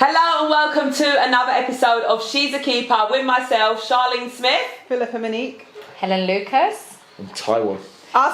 Hello and welcome to another episode of She's a Keeper with myself, Charlene Smith, Pippa Monique, Helen Lucas, and Taiwan.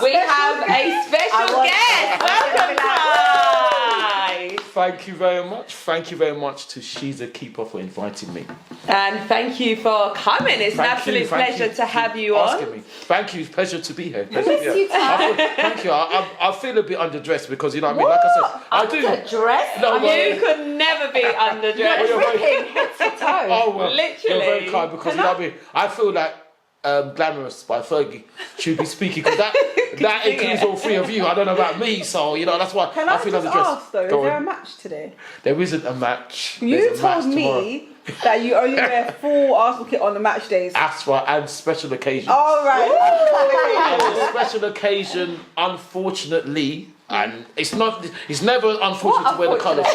We have a special guest. Welcome, Ty. Thank you very much. Thank you very much to She's a Keeper for inviting me. And thank you for coming. It's an absolute pleasure to have you on. Me. Thank you. It's a pleasure to be here. Thank you. I feel a bit underdressed because, you know what I mean? Like I said, I do. Underdressed? No, You could never be underdressed. You're dripping head to toe. Oh, well, Literally. You're very kind because, you know what I mean? I feel like Glamorous by Fergie should be speaking because that includes all three of you. I don't know about me, so you know that's why Can I feel just underdressed. ask though, is there a match today? There isn't a match. You told me that you only wear full Arsenal kit on the match days. That's right, and special occasions. All right. On a special occasion, unfortunately, and it's never unfortunate to wear the colours.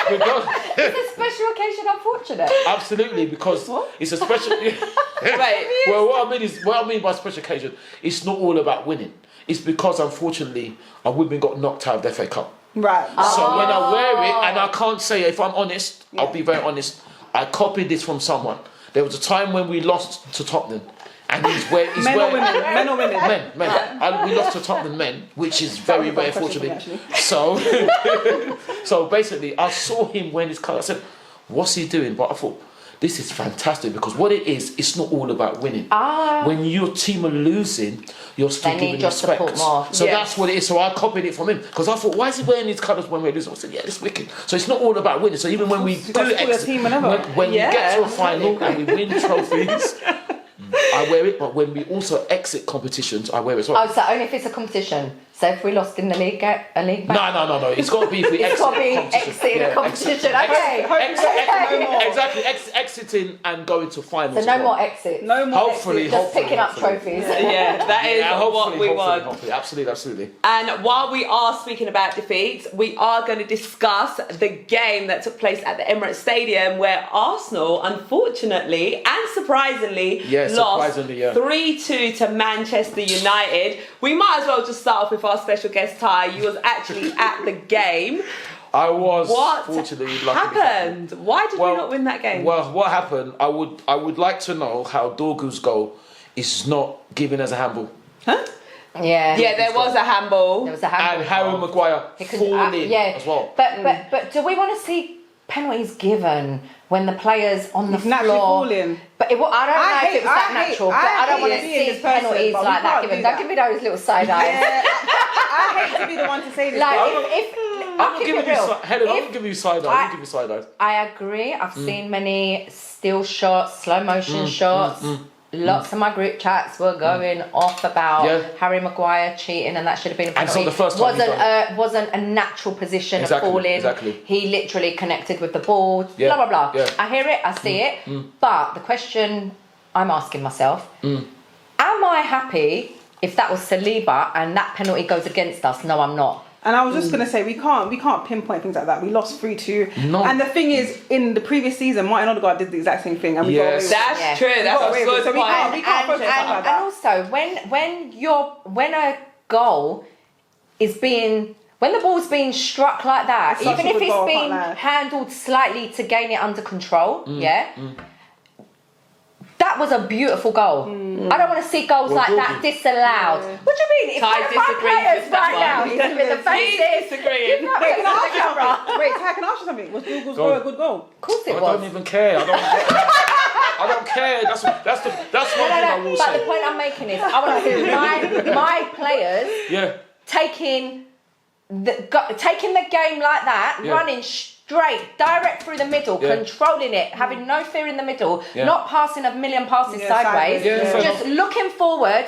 It's a special occasion, unfortunate. Absolutely, because it's a special. Wait. Well, what I mean by special occasion, it's not all about winning. It's because unfortunately our women got knocked out of the FA Cup. Right. So when I wear it, and I can't say if I'm honest, I'll be very honest. I copied this from someone. There was a time when we lost to Tottenham, and Men or women? Men. And we lost to Tottenham men, which is very, very fortunate. So, so basically, I saw him wearing his colour. I said, "What's he doing?" But I thought, this is fantastic because what it is, it's not all about winning. When your team are losing, you're still giving respect. So that's what it is. So I copied it from him because I thought, why is he wearing these colours when we're losing? I said, yeah, it's wicked. So it's not all about winning. So even when we do when we get to a final and we win trophies, I wear it. But when we also exit competitions, I wear it as well. Oh, so only if it's a competition. So if we lost in the league, match? No. It's got to be if we exit a competition. Okay. Exactly. Exiting and going to finals. So no more exits. No more Hopefully. Just picking up trophies. Yeah, that is what we want. Hopefully. Absolutely. And while we are speaking about defeats, we are going to discuss the game that took place at the Emirates Stadium where Arsenal, unfortunately and surprisingly, lost 3-2 to Manchester United. We might as well just start off with our special guest, Ty. You was actually at the game. I was. What fortunately happened? Why did we not win that game? Well, what happened? I would like to know how Dorgu's goal is not given as a handball. Huh? Yeah. Yeah, there was a handball. There was a handball. And Harry Maguire falling as well. But do we want to see penalties given when the players on the floor falling? But I don't know if it was that natural. But I don't want to see penalties like that given. Don't give me those little side eyes. I hate to be the one to say this. Like I'm gonna give you side eye. I agree. I've seen many still shots, slow motion shots. Lots of my group chats were going off about Harry Maguire cheating, and that should have been a penalty. And so the first time wasn't a natural position of falling. Exactly. He literally connected with the ball. Blah blah blah. Yeah. I hear it. I see it. But the question I'm asking myself: am I happy if that was Saliba and that penalty goes against us? No, I'm not. And I was just going to say, we can't pinpoint things like that. We lost 3-2. No. And the thing is, in the previous season, Martin Odegaard did the exact same thing. And we got away with it. That's true. That's a good point. We can't focus on that. And also, when a goal is being... When the ball's being struck like that, even if it's being handled slightly to gain it under control, that was a beautiful goal. I don't want to see goals like that disallowed. Yeah. What do you mean? If Ty disagrees with that now, he's with the faces. Disagreeing. Wait, can I ask you something? Was Dougal's goal a good goal? Of course it was. I don't even care. I don't care. That's one thing I will say. But the point I'm making is, I want to see my players taking the game like that, running straight, direct through the middle, controlling it, having no fear in the middle, not passing a million passes sideways, just looking forward,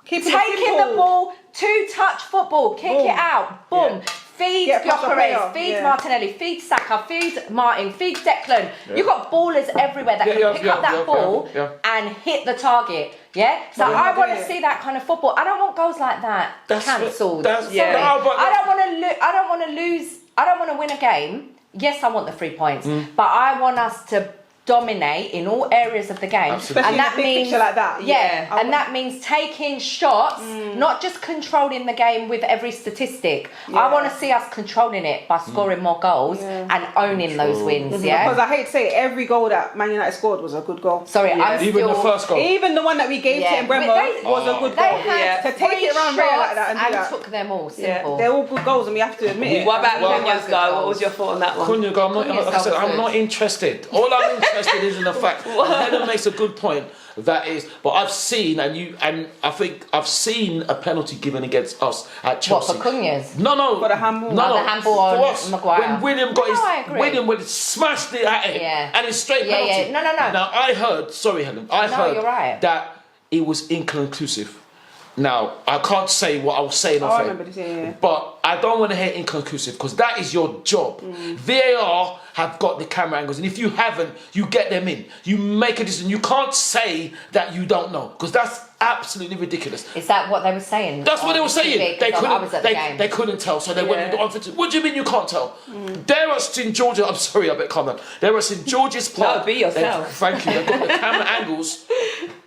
taking the ball, two-touch football, kick it out, boom. Feed Gyökeres, feed Martinelli, feed Saka, feed Martin, feed Declan. You've got ballers everywhere that can pick up that ball and hit the target. Yeah? So I want to see that kind of football. I don't want goals like that cancelled. I don't want to lose. I don't want to win a game. Yes, I want the 3 points. But I want us to dominate in all areas of the game. Especially And that in a big means picture like that. Yeah, and that means taking shots, not just controlling the game with every statistic. I want to see us controlling it by scoring more goals and owning those wins. Yeah, because I hate to say it, every goal that Man United scored was a good goal. Sorry, I'm even the first goal, even the one that we gave to Mbeumo was a good goal. They to take it around Real like that and do that. took them all. Simple. They're all good goals, and we have to admit it. What about Cunha's goal? What was your thought on that one? Cunha goal, I'm not interested. All I'm interested is in the fact. Helen makes a good point. That is, but I've seen, and I think I've seen a penalty given against us at Chelsea. What, for Cunha's? No. For the handball. No, the handball on for us, Maguire. When William got smashed it at him, and it's straight penalty. No. Now I heard, sorry Helen, you're right. that it was inconclusive. Now, I can't say what I was saying off air, but I don't want to hear inconclusive because that is your job. VAR have got the camera angles, and if you haven't, you get them in. You make a decision. You can't say that you don't know because that's absolutely ridiculous. Is that what they were saying? That's what they were saying. They couldn't. They couldn't tell, so they went on. What do you mean you can't tell? They're at St George's. I'm sorry, I bet calm down. They're at St George's Park. No, be yourself. Thank you. They've got the camera angles.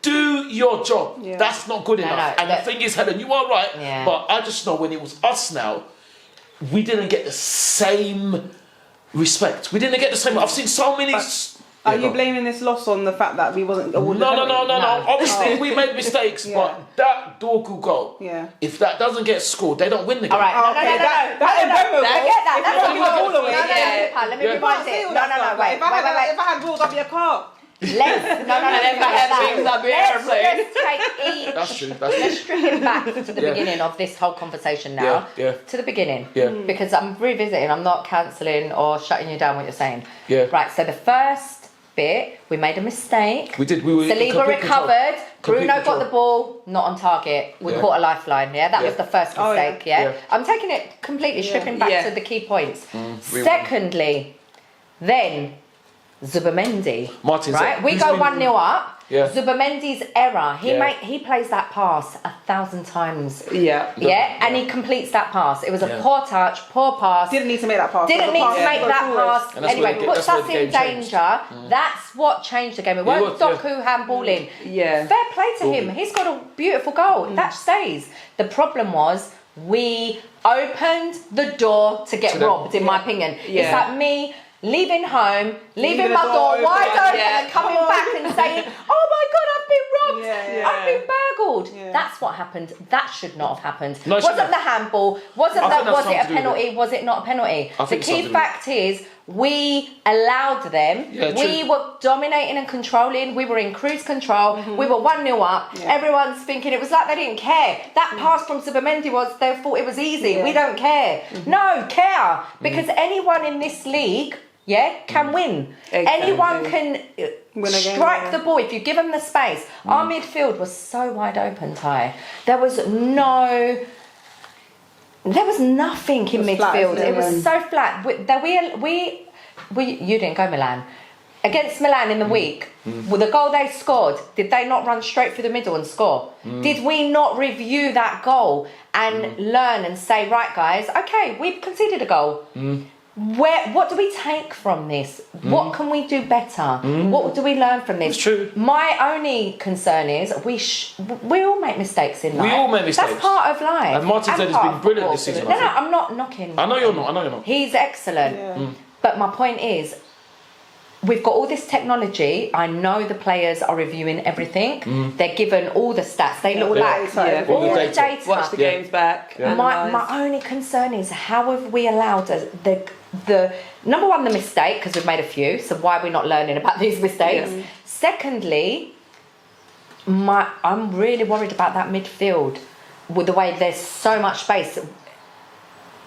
Do your job. Yeah. That's not good enough. And the thing is, Helen, you are right. Yeah. But I just know when it was us now, we didn't get the same respect. We didn't get the same. I've seen so many. Are you blaming this loss on the fact that we wasn't awarded? No. Obviously, we made mistakes, but that Dorgu goal, if that doesn't get scored, they don't win the game. All right, no. Forget that. That's all the way. Let me rewind it. No, wait. If I had rules, I'd be a car. Let's strip it back to the beginning of this whole conversation now. To the beginning. Because I'm revisiting, I'm not cancelling or shutting you down what you're saying. Right, so the first bit, we made a mistake. We did. We were Saliba recovered. Bruno got the ball, not on target. We caught a lifeline. That was the first mistake. I'm taking it completely, stripping back to the key points. Secondly, then Zubimendi. Right, we go 1-0 up. Zubimendi's error. He plays that pass 1,000 times. And he completes that pass. It was a poor touch, poor pass. Didn't need to make that pass. Anyway, puts us in danger. That's what changed the game. It weren't Doku handballing. Fair play to him. He's got a beautiful goal. That stays. The problem was we opened the door to get robbed, in my opinion. It's like me leaving home, leaving my door wide open and coming back and saying, oh my God, I've been robbed, I've been burgled. That's what happened. That should not have happened. Wasn't the handball, was it a penalty, was it not a penalty? The key fact is, we allowed them, we were dominating and controlling, we were in cruise control, we were 1-0 up, everyone's thinking it was like they didn't care. That pass from Zubimendi they thought it was easy, we don't care. No, care, because anyone in this league can win. Anyone can strike the ball if you give them the space. Our midfield was so wide open, Ty. There was nothing in midfield. It was so flat. You didn't go Milan. Against Milan in the week, with the goal they scored, did they not run straight through the middle and score? Did we not review that goal and learn and say, right guys, okay, we've conceded a goal. What do we take from this? What can we do better? What do we learn from this? It's true. My only concern is we all make mistakes in life. We all make mistakes. That's part of life. And Martin said has been brilliant this season. No, I'm not knocking. I know you're not. He's excellent. But my point is, we've got all this technology. I know the players are reviewing everything. They're given all the stats. They look back. All the data. Watch the games back. My only concern is how have we allowed the number one, the mistake, because we've made a few, so why are we not learning about these mistakes? Secondly, I'm really worried about that midfield with the way there's so much space.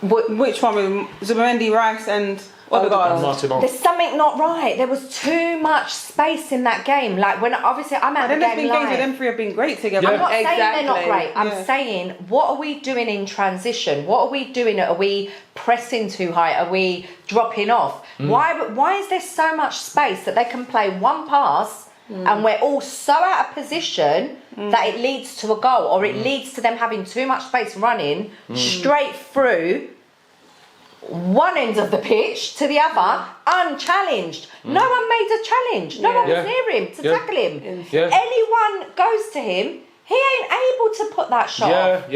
Which one? Zubimendi, Rice and Odegaard. There's something not right. There was too much space in that game. Like when obviously I'm at the game live. Games where them three have been great together. I'm not saying they're not great. I'm saying, what are we doing in transition? What are we doing? Are we pressing too high? Are we dropping off? Why is there so much space that they can play one pass and we're all so out of position that it leads to a goal, or it leads to them having too much space running straight through one end of the pitch to the other unchallenged. No one made a challenge. No one was near him to tackle him. Anyone goes to him, he ain't able to put that shot off.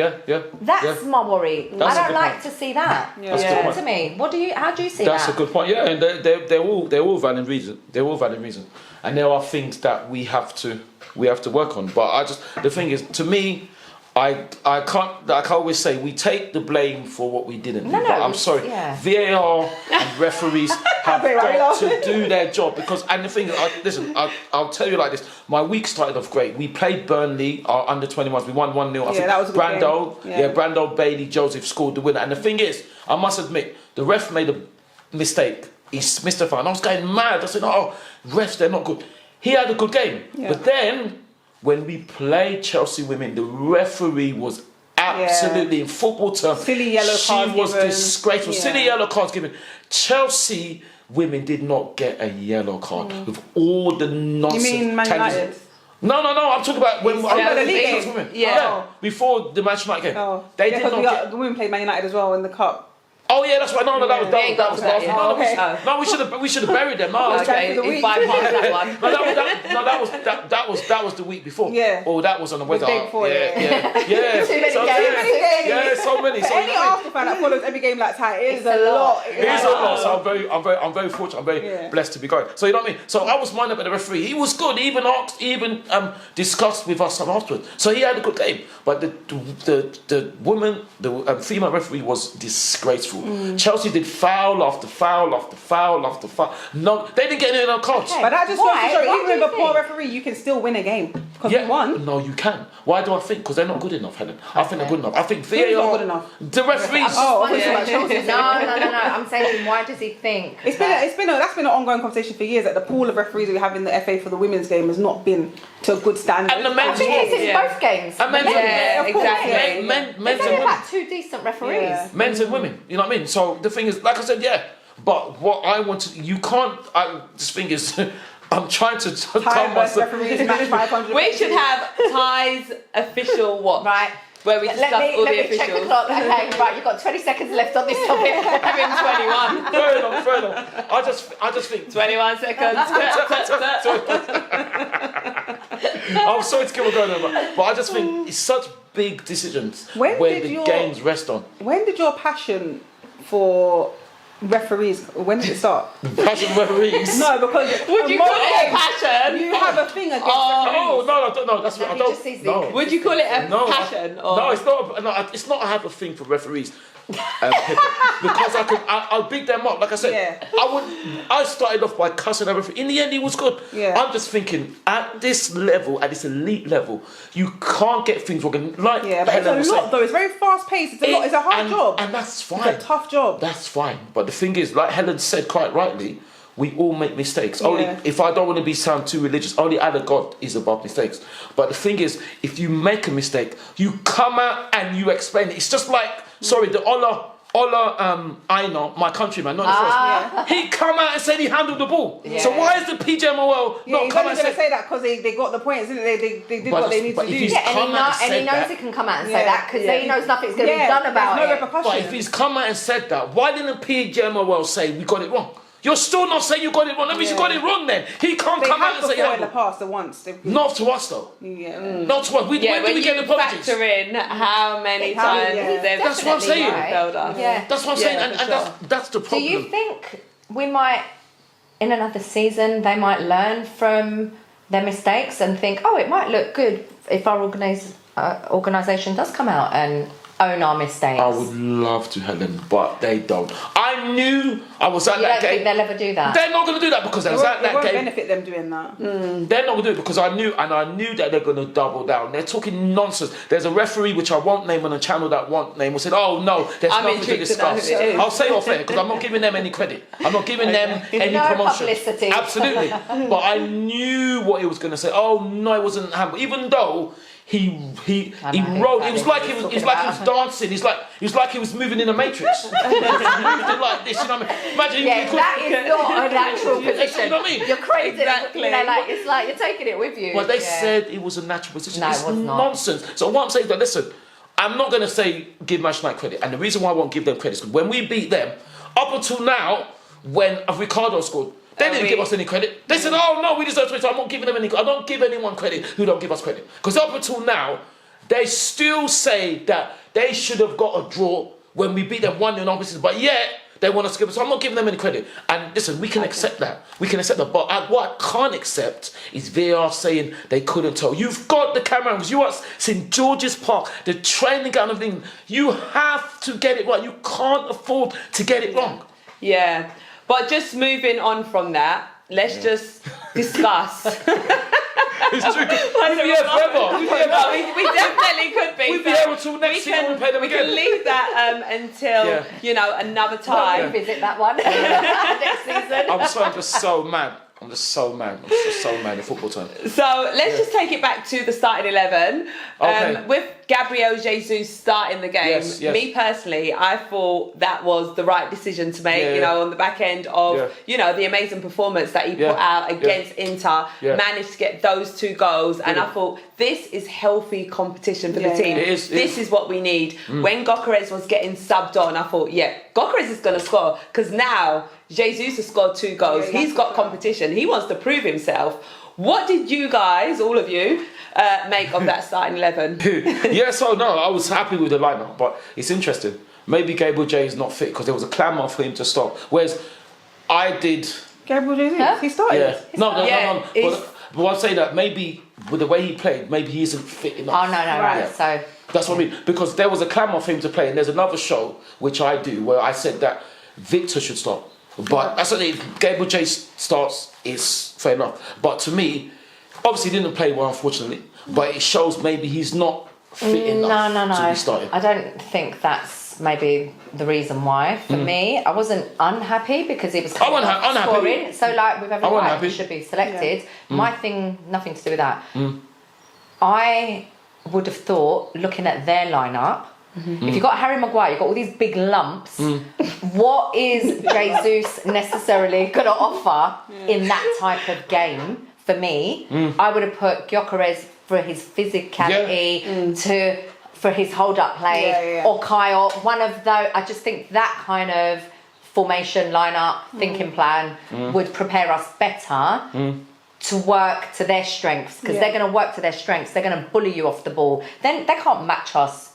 That's my worry. I don't like to see that. Talk to me. How do you see that? That's a good point. Yeah, and they're all valid reasons. They're all valid reasons. And there are things that we have to work on. But the thing is, to me, I can't. Like I always say, we take the blame for what we didn't do. But I'm sorry, VAR and referees have got to do their job and the thing is, I'll tell you like this. My week started off great. We played Burnley, our under 21s. We won 1-0. I think that was a good game. Brando, Bailey, Joseph scored the winner. And the thing is, I must admit, the ref made a mistake. He missed the foul. I was going mad. I said, "Oh, refs, they're not good." He had a good game, but then. When we played Chelsea women, the referee was absolutely, in football terms, silly yellow cards. She was disgraceful. Silly yellow cards given. Chelsea women did not get a yellow card with all the nonsense. You mean Man United? No. I'm talking about when the league women. Yeah. Before the Manchester United game. Oh. They did not. The women played Man United as well in the cup. Oh yeah, that's right. No, that was last. No, we should have buried them. No, okay, we bypassed that one. that was the week before. Yeah. Oh, that was on the weather. The day before, yeah. Too many games. Yeah, so many. Any Arsenal fan that follows every game like that is a lot. It is a lot. So I'm very fortunate. I'm very blessed to be going. So you know what I mean. So I was minded by the referee. He was good. He even discussed with us afterwards. So he had a good game. But the woman, the female referee was disgraceful. Chelsea did foul after foul after foul after foul. No, they didn't get any cards. But that just goes to show, even with a poor referee, you can still win a game because we won. No, you can. Why do I think? Because they're not good enough, Helen. I think they're good enough. I think VAR. Who's not good enough? The referees. No. I'm saying, why does he think? That's been an ongoing conversation for years. That the pool of referees we have in the FA for the women's game has not been to a good standard. And the men's both games. And men's exactly. Men's and women. women. About two decent referees. Men's and women. You know what I mean? So the thing is, like I said, but what I want to, you can't. This thing is. I'm trying to calm myself. We should have Ty's official watch. Right. Where we discuss all the officials. Check the clock. Okay, right, you've got 20 seconds left on this topic. Having 21. Fair enough. I just think 21 seconds. I'm sorry to keep on going over, but I just think it's such big decisions where the games rest on. When did your passion for referees, when did it start? Passion referees? No, because would you call it a passion? You have a thing against referees. No, that's what I don't. No. Would you call it a passion? No, it's not. No, it's not. I have a thing for referees. Because I'll big them up. Like I said, I started off by cussing everything. In the end, it was good. I'm just thinking at this level, at this elite level, you can't get things wrong. Like but it's a lot though. It's very fast paced. It's a lot. It's a hard job, and that's fine. It's a tough job. That's fine. But the thing is, like Helen said quite rightly, we all make mistakes. Only if I don't want to sound too religious, only our God is above mistakes. But the thing is, if you make a mistake, you come out and you explain it. It's just like, the Ola Aina, my countryman, not the first. He come out and said he handled the ball. So why is the PGMOL not come out and say that? Because they got the points, didn't they? They did what they need to do. And he knows he can come out and say that because he knows nothing's going to be done about it. But if he's come out and said that, why didn't PGMOL say we got it wrong? You're still not saying you got it wrong. That means you got it wrong then. He can't come out and say in the past, once. Not to us though. Not to us. When do we get the apologies? Factor in how many times they've That's what I'm saying. That's what I'm saying. And that's the problem. Do you think we might, in another season, they might learn from their mistakes and think, it might look good if our organisation does come out and own our mistakes? I would love to, Helen, but they don't. I knew I was at that game. You don't think they'll ever do that? They're not going to do that because I was at that game. It won't benefit them doing that. They're not going to do it because I knew that they're going to double down. They're talking nonsense. There's a referee, which I won't name on a channel that won't name, who said, "Oh no, there's nothing to discuss." I'll say off air because I'm not giving them any credit. I'm not giving them any promotion. Publicity. Absolutely. But I knew what he was going to say. Oh no, it wasn't handball. Even though he wrote. It was like he was dancing. He was like he was moving in a matrix. He was like this. You know what I mean? Imagine. That is not a natural position. You know what I mean? You're crazy. Exactly. It's like you're taking it with you. But they said it was a natural position. No, it's nonsense. So what I'm saying is that listen, I'm not going to say give Manchester United credit, and the reason why I won't give them credit is because when we beat them, Up until now, when Ricardo scored, they didn't give us any credit. They said, "Oh no, we deserve to." So I'm not giving them any. I don't give anyone credit who don't give us credit. Because up until now, they still say that they should have got a draw when we beat them 1-0 obviously, but yet they want us to give us. So I'm not giving them any credit. And listen, we can accept that. We can accept that. But what I can't accept is VAR saying they couldn't tell. You've got the camera angles. You are St George's Park, the training ground and everything. You have to get it right. You can't afford to get it wrong. Yeah. But just moving on from that, let's just discuss. It's true. We'll be here forever. We definitely could be. We'll be here until next season we play them again. We can leave that until, another time. We'll visit that one next season. I'm just so mad. I'm just so mad in football time. So let's just take it back to the starting 11. Okay. With Gabriel Jesus starting the game, yes. me personally, I thought that was the right decision to make, on the back end of, the amazing performance that he put out against Inter, managed to get those 2 goals. And I thought, this is healthy competition for the team. This is what we need. When Gyökeres was getting subbed on, I thought, Gyökeres is going to score. Because now, Jesus has scored 2 goals. He's got competition. He wants to prove himself. What did you guys, all of you, make of that starting 11? I was happy with the lineup, but it's interesting. Maybe Gabriel J is not fit because there was a clamour for him to stop. Whereas I did. Gabriel J, he started. Yeah. No. But I'll say that maybe with the way he played, maybe he isn't fit enough. Oh no, right. Yeah. So that's what I mean. Because there was a clamour for him to play, and there's another show which I do where I said that Victor should start. But that's what if Gabriel J starts, it's fair enough. But to me, obviously he didn't play well, unfortunately. But it shows maybe he's not fit enough to be starting. I don't think that's maybe the reason why. For me, I wasn't unhappy because he was scoring. So with every right, he should be selected. My thing, nothing to do with that. I would have thought, looking at their lineup, if you've got Harry Maguire, you've got all these big lumps, what is Jesus necessarily going to offer in that type of game? For me, I would have put Gyökeres for his physicality, for his hold-up play, or Kyle, one of those. I just think that kind of formation, lineup, thinking plan would prepare us better to work to their strengths, because they're going to work to their strengths. They're going to bully you off the ball. Then they can't match us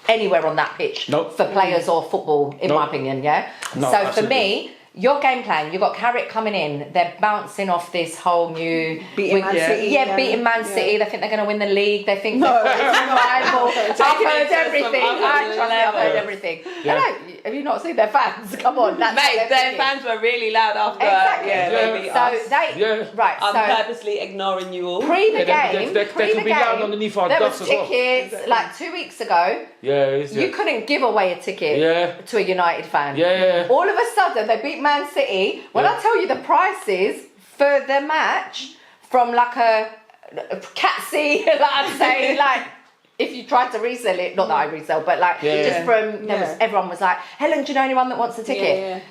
anywhere on that pitch for players or football, in my opinion, So for me, your game plan, you've got Carrick coming in, they're bouncing off this whole new... Beating Man City. Beating Man City. They think they're going to win the league. They think they're rival. I've heard everything. I've heard everything. Have you not seen their fans? Come on. Mate, their fans were really loud after. Exactly. I'm purposely ignoring you all. Pre the game, they can be loud underneath our ducks as well. There was tickets, like 2 weeks ago. You couldn't give away a ticket to a United fan. All of a sudden, they beat Man City. When I tell you the prices for the match, from like a Catsy, I'd say, like, if you tried to resell it, not that I resell, but like just from everyone was like, Helen, do you know anyone that wants a ticket?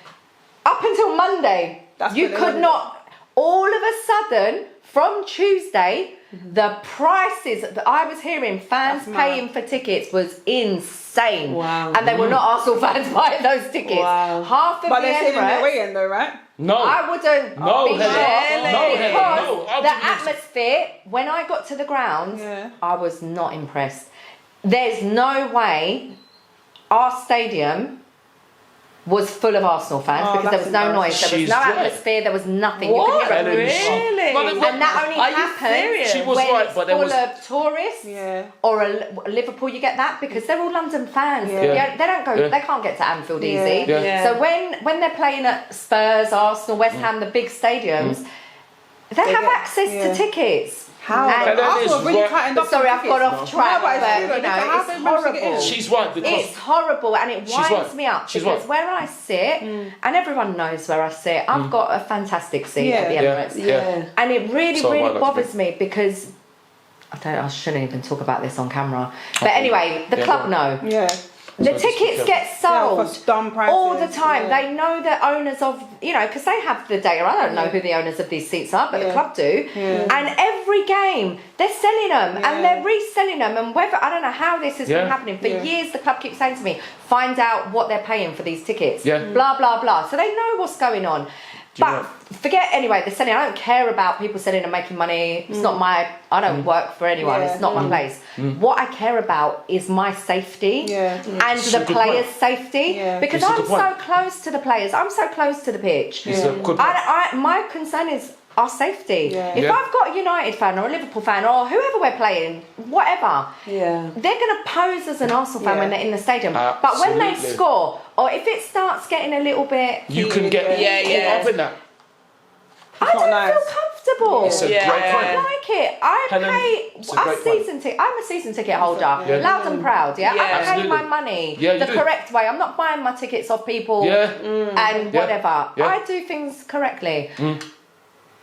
Up until Monday, you could not. All of a sudden, from Tuesday, the prices that I was hearing fans paying for tickets was insane. Wow. And they were not Arsenal fans buying those tickets. Wow. Half of but the they're sitting Emirates, their way in though, right? No. I wouldn't be Helen. because the atmosphere, when I got to the ground, I was not impressed. There's no way our stadium was full of Arsenal fans because there was no noise, there was no atmosphere, there was nothing. What? You could hear Really? And that only happens She was when right, it's but there full was... of tourists or a Liverpool. You get that because they're all London fans. They don't go. They can't get to Anfield easy. So when they're playing at Spurs, Arsenal, West Ham, the big stadiums, they have access to tickets. How? Arsenal really tightened up. Sorry, I've got off track, but it's horrible. She's right because it's horrible and it winds me up because where I sit, and everyone knows where I sit, I've got a fantastic seat at the Emirates, and it really bothers me because I shouldn't even talk about this on camera. But anyway, the club know. The tickets get sold for dumb prices, all the time. They know the owners of, because they have the data. I don't know who the owners of these seats are, but the club do. Yeah. And every game, they're selling them and they're reselling them. And whether, I don't know how this has been happening. For years, the club keeps saying to me, find out what they're paying for these tickets. Yeah. Blah, blah, blah. So they know what's going on. But forget anyway, the selling. I don't care about people selling and making money. It's not I don't work for anyone. It's not my place. What I care about is my safety and the players' safety. Because I'm so close to the players. I'm so close to the pitch. My concern is our safety. If I've got a United fan or a Liverpool fan or whoever we're playing, whatever, they're going to pose as an Arsenal fan when they're in the stadium. But when they score, or if it starts getting a little bit... You can get up in that. I don't feel comfortable. It's a great point. I like it. I'm a season ticket holder, loud and proud. I pay my money the correct way. I'm not buying my tickets off people and whatever. I do things correctly.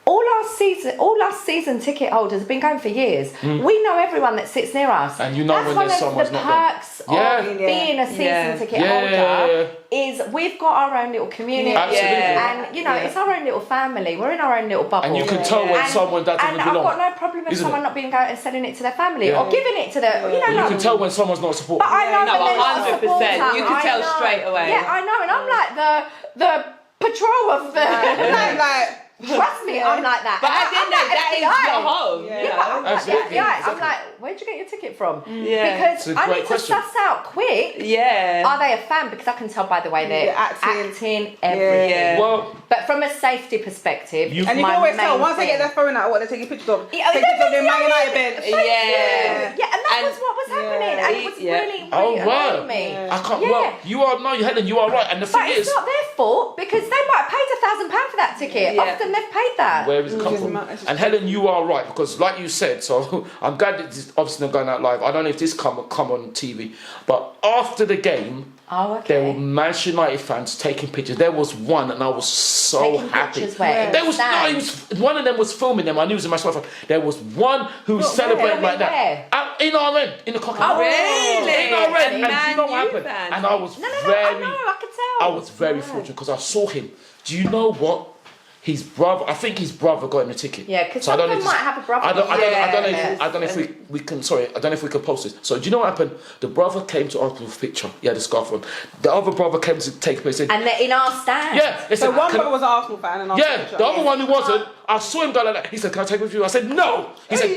All our season ticket holders have been going for years. We know everyone that sits near us. And you know when there's someone's not there. That's one of the perks of being a season ticket holder is we've got our own little community. And it's our own little family. We're in our own little bubble. And you can tell when someone doesn't belong. And I've got no problem with someone not being going and selling it to their family or giving it to the you can tell when someone's not supporting. But I know when they're not a supporter. You can tell straight away. Yeah, I know, and I'm like the patrol of the trust me, I'm like that. But at the end of the day, that is your home. I'm like, where'd you get your ticket from? Because I need to suss out quick. Are they a fan? Because I can tell by the way they're acting everything. Well, but from a safety perspective, and you can always tell once they get their phone out what they're taking pictures of. Take pictures of their Man United bench. And that was what was happening, and it was really annoying me. I can't. Well, Helen, you are right. And the thing is, it's not their fault because they might have paid £1,000 for that ticket. Often they've paid that. Where is it come from? And Helen, you are right because, like you said, so I'm glad that this obviously not going out live. I don't know if this come on TV, but after the game. There were Manchester United fans taking pictures. There was one, and I was so happy. There was one of them was filming them. I knew it was a Manchester United fan. There was one who was celebrating like that in our end, in the cockpit. Oh, really? In our end, and you know what happened? And I was I could tell. I was very fortunate because I saw him. Do you know what? His brother, I think his brother got him a ticket. Yeah, because some of them might have a brother. I don't know if we can. Sorry, I don't know if we can post this. So do you know what happened? The brother came to ask for a picture. He had a scarf on. The other brother came to take a picture. And they're in our stand. Yeah. So one brother was an Arsenal fan and the other one who wasn't. I saw him go like that. He said, "Can I take a picture?" I said, "No." He said,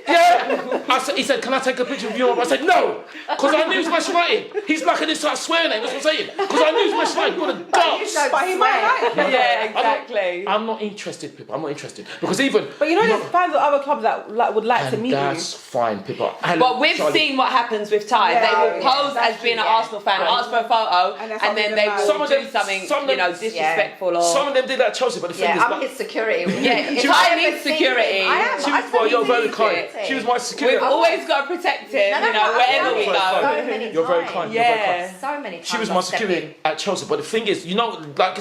"Yeah." He said, "Can I take a picture of you?" I said, "No," because I knew he was Manchester United. He's like and he started swearing at him. That's what I'm saying. Because I knew he was Manchester United. You're the dogs. But he might like. Yeah, exactly. I'm not interested, Pippa. I'm not interested because even. But there's fans of other clubs that would like to meet you. That's fine, Pippa. But we've seen what happens with Ty. They will pose as being an Arsenal fan, ask for a photo, and then they will do something, disrespectful or. Some of them did that at Chelsea, but the thing is, I'm his security. Ty needs security. I am. You're very kind. She was my security. We've always got to protect him, wherever we go. You're very kind. So many times. She was my security at Chelsea, but the thing is,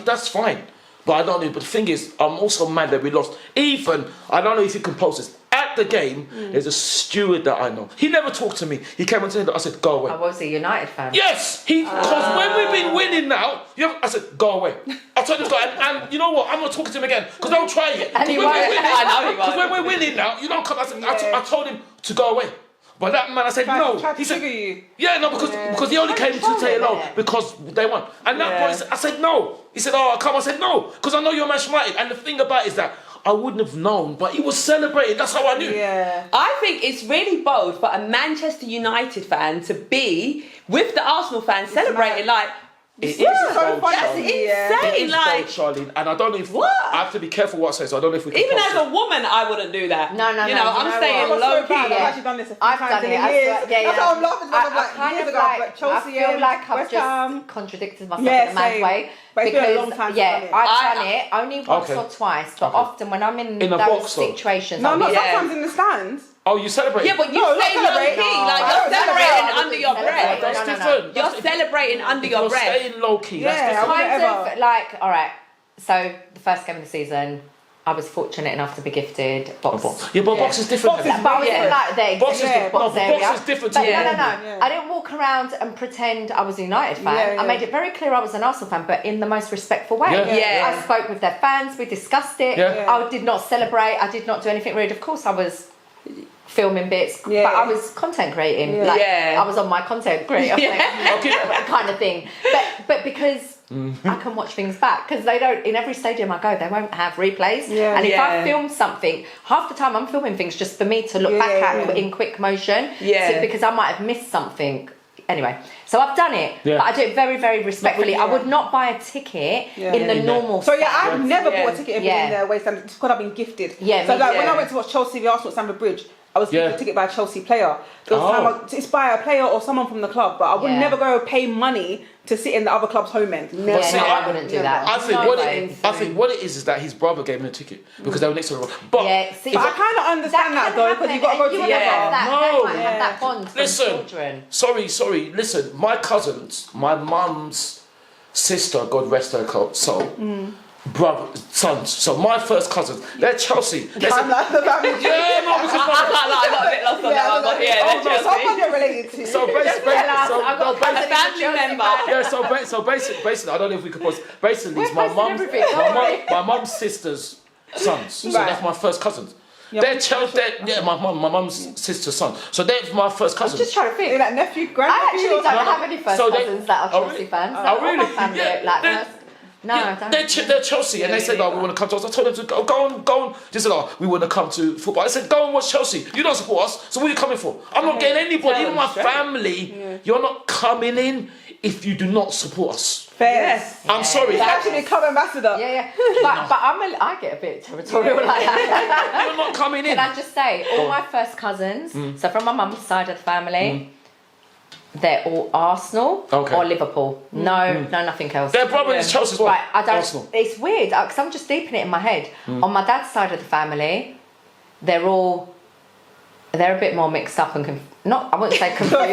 that's fine. But I don't know. But the thing is, I'm also mad that we lost. Even I don't know if you can post this. At the game, there's a steward that I know. He never talked to me. He came and said, I said, "Go away." I was a United fan. Yes, because when we've been winning now, I said, "Go away." I told this guy, and you know what? I'm not talking to him again because I'll try it. And he won't. I know he won't. Because when we're winning now, you don't come. I told him to go away. But that man, I said no. He said, you. "Yeah, no, because he only came to say hello because they won." And that boy, I said no. He said, "Oh, come." I said no because I know you're Manchester United. And the thing about it is that I wouldn't have known, but he was celebrating. That's how I knew. Yeah. I think it's really bold for a Manchester United fan to be with the Arsenal fans celebrating like. It is so funny. That's insane. It is like, Charlene, and I don't know if what? I have to be careful what I say. So I don't know if we can even as a woman, I wouldn't do that. No. I'm staying low key. I've actually done this a few I've times done in it. years. That's how I'm laughing. I feel like I've just contradicted myself in a mad way. But it's been a long time. I've done it only once or twice, but often when I'm in those situations, no, not sometimes in the stands. Oh, you celebrate? Yeah, but you stay low key. Like you're celebrating under your breath. That's different. You're celebrating under your breath. You're staying low key. Yeah, kind of like, all right. So the first game of the season, I was fortunate enough to be gifted box. Yeah, but box is different. Box is But I was in like the Box is executive box area. box is different. But to no. Yeah. I didn't walk around and pretend I was a United fan. Yeah. I made it very clear I was an Arsenal fan, but in the most respectful way. Yeah. I spoke with their fans. We discussed it. Yeah. I did not celebrate. I did not do anything rude. Of course, I was filming bits, Yeah. but I was content creating. Yeah. Like, Yeah. I was on my content creator kind of thing. But because I can watch things back, because they don't, in every stadium I go, they won't have replays. Yeah. And if Yeah. I film something, half the time I'm filming things just for me to look back at in quick motion. Yeah. Because I might have missed something. Anyway, so I've done it, Yeah. but I do it very, very respectfully. I would not buy a ticket in the normal. So yeah, I've stand. never bought a ticket in their waist stand just because I've been gifted. Yeah, So me like too. when I went to watch Chelsea v Arsenal at Stamford Bridge, I was given a ticket by a Chelsea player. There was time it's by a player or someone from the club, but I would never go pay money to sit in the other club's home end. Yeah, see, no, I- I wouldn't do that. I think No what way. I think what it is that his brother gave him a ticket because they were next to the road. But Yeah, see, But I kind of understand that though, because you've got to go you wanna together. have that, No. they might have that bond from Listen, children. sorry. Listen, my cousins, my mum's sister, God rest her soul, brother, sons. So my first cousins, they're Chelsea. They I'm like the family. yeah, no, because I got a bit lost on that one, but yeah, oh, no, that's someone Chelsea. you're related to. so basically, A family member. yeah, so basically, I don't know if we could pause. Basically, it's my posting mum's, everything, don't worry. my mum's sister's sons. So Right. that's my first cousins. They're Chelsea. Yeah, my mum's sister's son. So they're my first I'm cousins. just trying to You're think. like nephew, I grandnephew. actually or don't something? have any first So they- cousins that are oh, Chelsea really? fans. Oh, really? All my family Yeah, like they- us. No, I don't. They're Chelsea, and they said, "Oh, we want to come to us." I told them to go on. They said, "Oh, we want to come to football." I said, "Go and watch Chelsea. You don't support us, so what are you coming for?" I'm not getting anybody, even my family. You're not coming in if you do not support us. Fair. Yes. I'm sorry. He's actually a club ambassador. Yeah. But I get a bit territorial like that. You're not coming in. Can I just say, all my first cousins, so from my mum's side of the family, they're all Arsenal or Liverpool. No, nothing else. Their brother is Chelsea as well. Right, I don't. Arsenal. It's weird because I'm just deepening it in my head. On my dad's side of the family, they're a bit more mixed up and I wouldn't say confused. I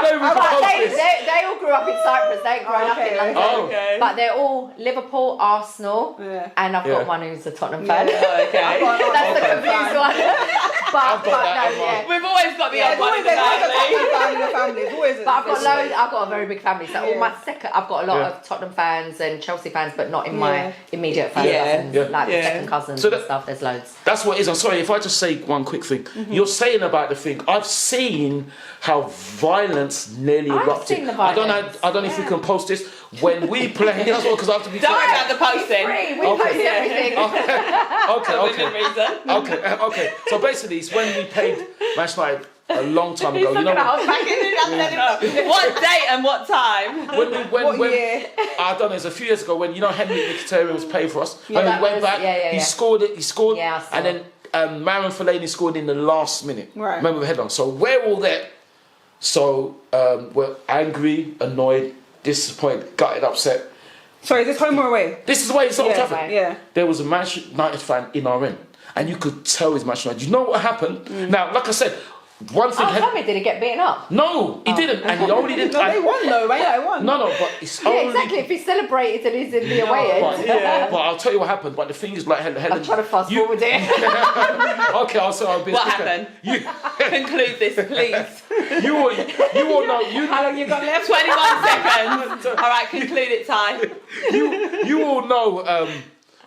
know we But can this. they all grew up in Cyprus. They ain't grown up in London. Oh. Okay. But they're all Liverpool, Arsenal, and I've got one who's a Tottenham fan. Okay. That's the confused one. I've got that on mine. We've always got the other one in the family. But I've got loads. I've got a very big family. So all my I've got a lot of Tottenham fans and Chelsea fans, but not in my immediate family. Cousins, like the second cousins and stuff. There's loads. That's what it is. I'm sorry if I just say one quick thing. You're saying about the thing. I've seen how violence nearly erupted. seen the violence. I don't know if we can post this when we play. That's what because I have to be. Don't worry about the posting. We post everything. Okay. So basically, it's when we played Manchester United a long time ago. You know. What date and what time? When I don't know, it's a few years ago when Henry Mkhitaryan was playing for us. And that he went was- back. He scored it. He scored. Yeah, I saw and then Marouane Fellaini scored in the last minute. Right. Remember the headline. So we're all there. So we're angry, annoyed, disappointed, gutted, upset. Sorry, is this home or away? This is the way it's Old Trafford. right. Yeah. There was a Manchester United fan in our end, and you could tell he's Manchester United. You know what happened? Now, like I said, one thing. Tell me, did he get beaten up? No, he didn't, and he only didn't. No, they won though, right? They won. No, but it's Yeah, only. exactly. If he celebrated and he's in the away But, end. but I'll tell you what happened. But the thing is, like Helen. I'm trying to fast forward it. Okay, I'll be. What happened? Conclude this, please. You all know. How long you got left? 21 seconds. All right, conclude it, Ty. You all know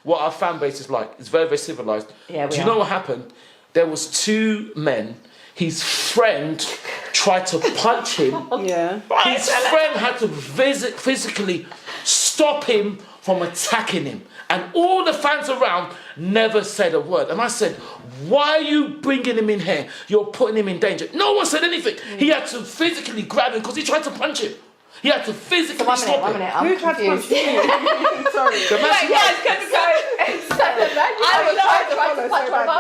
what our fan base is like. It's very, very civilized. Yeah, we Do you are. know what happened? There was two men. His friend tried to punch him. Yeah. His friend had to physically stop him from attacking him. And all the fans around never said a word. And I said, why are you bringing him in here? You're putting him in danger. No one said anything. He had to physically grab him because he tried to punch him. He had to physically One stop him. minute. I'm Who tried to punch confused. you? Sorry. The Manchester United-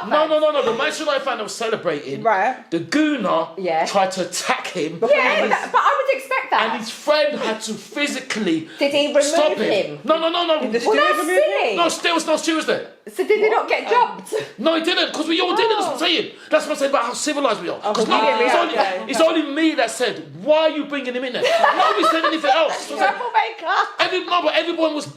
No. The Manchester United fan that was celebrating. Right. The gooner tried to attack him. Yeah, but I would expect that. And his friend had to physically Did he remove stop him? No. Well, that's silly. No, there was no stewards there. So did he not get jumped? No, he didn't, because we all did it. That's what I'm saying. That's what I'm saying about how civilized we are. Because it's it's only me that said, why are you bringing him in there? Nobody said anything else. Troublemaker. But everyone was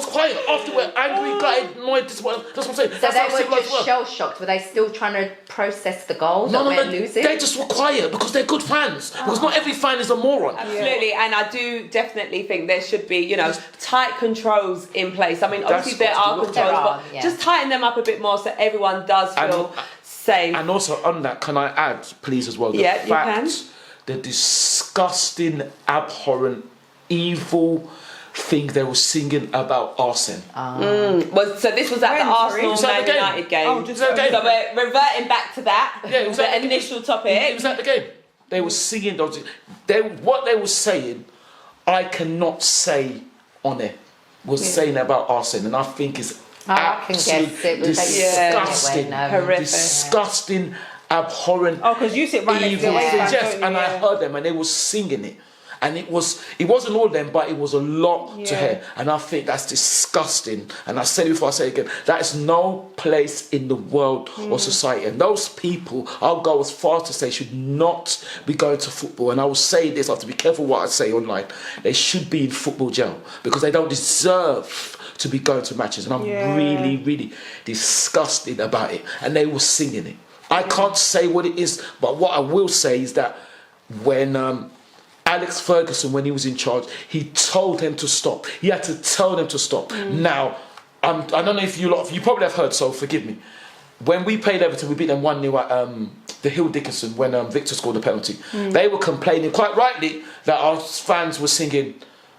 quiet. After we're angry, gutted, annoyed, disappointed. That's what I'm saying. So That's how they were civilized just shell shocked. Were they still trying to process the goal that we're losing? They just were quiet because they're good fans. Because not every fan is a moron. Absolutely, and I do definitely think there should be, tight controls in place. I mean, obviously there are controls, but just tighten them up a bit more so everyone does feel safe. And also on that, can I add, please, as well, the disgusting, abhorrent, evil thing they were singing about Arsene. So this was at the Arsenal Man United game. Oh, just so we're reverting back to that. Yeah, it was the initial topic. It was at the game. They were singing those. What they were saying, I cannot say on it. Was saying about Arsene, and I think it's absolutely disgusting, disgusting, abhorrent. Oh, because you sit right next to the Yes, and I heard them, and they were singing it. And it wasn't all them, but it was a lot to hear. And I think that's disgusting. And I said it before, I say it again. That is no place in the world or society. And those people, I'll go as far to say, should not be going to football. And I will say this, I have to be careful what I say online. They should be in football jail because they don't deserve to be going to matches. And I'm really, really disgusted about it. And they were singing it. I can't say what it is, but what I will say is that when Alex Ferguson, when he was in charge, he told them to stop. He had to tell them to stop. Now, I don't know if you probably have heard, so forgive me. When we played Everton, we beat them 1-0 at the Hill Dickinson when Victor scored the penalty. They were complaining, quite rightly, that our fans were singing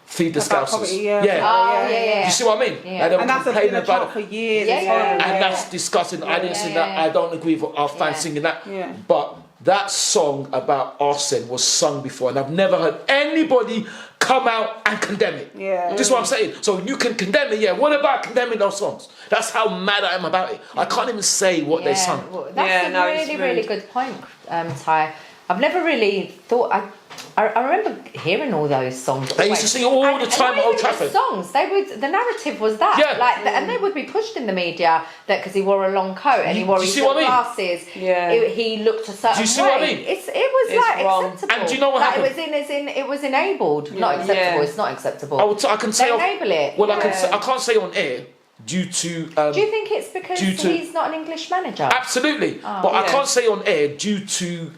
Feed the Scousers. Yeah. You see what I mean? Yeah. Like And that's been a chant for years. Yeah. And that's disgusting. I didn't sing that. I don't agree with our fans singing that. Yeah. But that song about Arsene was sung before, and I've never heard anybody come out and condemn it. Yeah. This is what I'm saying. So you can condemn it, what about condemning those songs? That's how mad I am about it. I can't even say what they sung. Well, that's a really good point, Ty. I've never really thought. I remember hearing all those songs. They used to sing all the time at Old Trafford. Songs. The narrative was that. And they would be pushed in the media that because he wore a long coat and he wore his glasses, he looked a certain way. Do you see what I mean? It was wrong. acceptable. And do you know what happened? It was enabled. Not acceptable. It's not acceptable. I can say enable it. Well, I can't say on air. Due to do you think it's because he's not an English manager? Absolutely, but I can't say on air due to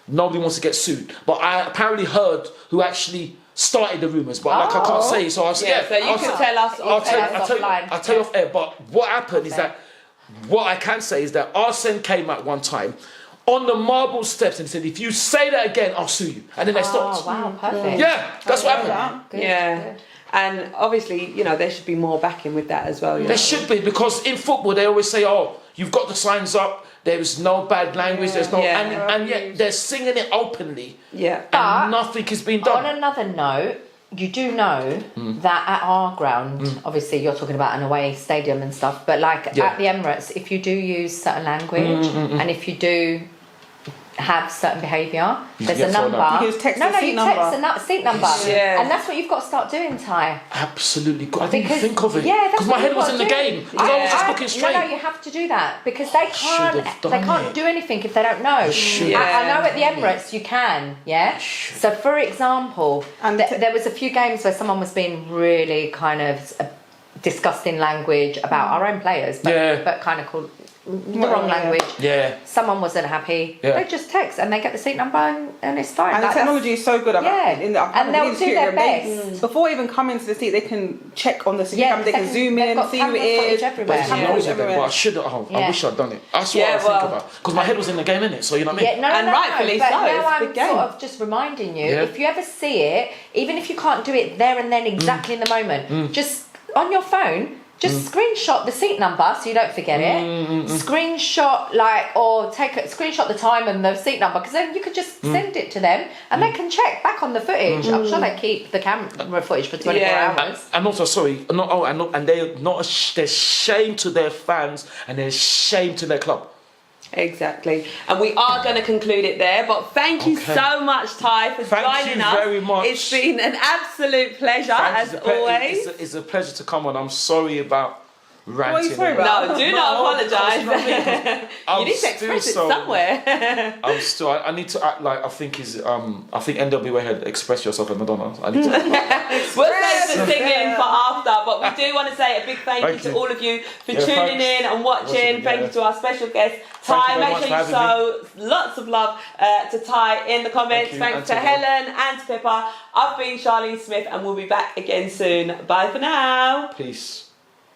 nobody wants to get sued. But I apparently heard who actually started the rumours, but I can't say. So I said, so you can tell us. I'll tell you off air. But what happened is that what I can say is that Arsene came out one time on the marble steps and said, "If you say that again, I'll sue you." And then they stopped. Oh wow, perfect. Yeah, that's what happened. Good. And obviously, there should be more backing with that as well. There should be, because in football they always say, "Oh, you've got the signs up. There is no bad language. There's no," and yet they're singing it openly. Yeah, and nothing has been done. On another note, you do know that at our ground, obviously you're talking about an away stadium and stuff, but like at the Emirates, if you do use certain language and if you do have certain behaviour, there's a number. You text the seat number. And that's what you've got to start doing, Ty. Absolutely. I didn't think of it. Yeah, because my head was in the game. Because I was just looking straight. No, you have to do that because they can't do anything if they don't know. I know at the Emirates you can. Yeah. So for example, there was a few games where someone was being really kind of disgusting language about our own players, but kind of called the wrong language. Yeah. Someone wasn't happy. They just text and they get the seat number and it's fine. And the technology is so good about it. And they'll do their best. Before even coming to the seat, they can check on the seat camera. They can zoom in, see who it is. Everywhere. But I should have. I wish I'd done it. That's what I think about. Because my head was in the game, innit? So you know what I mean? And rightfully so. But now it's I'm sort of just reminding you, if you ever see it, even if you can't do it there and then exactly in the moment, just on your phone, just screenshot the seat number so you don't forget it. Screenshot or screenshot the time and the seat number, because then you could just send it to them and they can check back on the footage. I'm sure they keep the camera footage for 24 hours. And also, and they're shame to their fans and they're shame to their club. Exactly. And we are going to conclude it there. But thank you so much, Ty, for joining us. Thank you very much. It's been an absolute pleasure, as always. It's a pleasure to come on. I'm sorry about ranting. What are you sorry about? No, do not apologise. You need to express it somewhere. I need to act like I think NWA had express yourself at Madonna. I need to We'll save the singing for after, but we do want to say a big thank you to all of you for tuning in and watching. Thank you to our special guest, Ty. Make sure you show lots of love to Ty in the comments. Thanks to Helen and to Pippa. I've been Charlene Smith, and we'll be back again soon. Bye for now. Peace.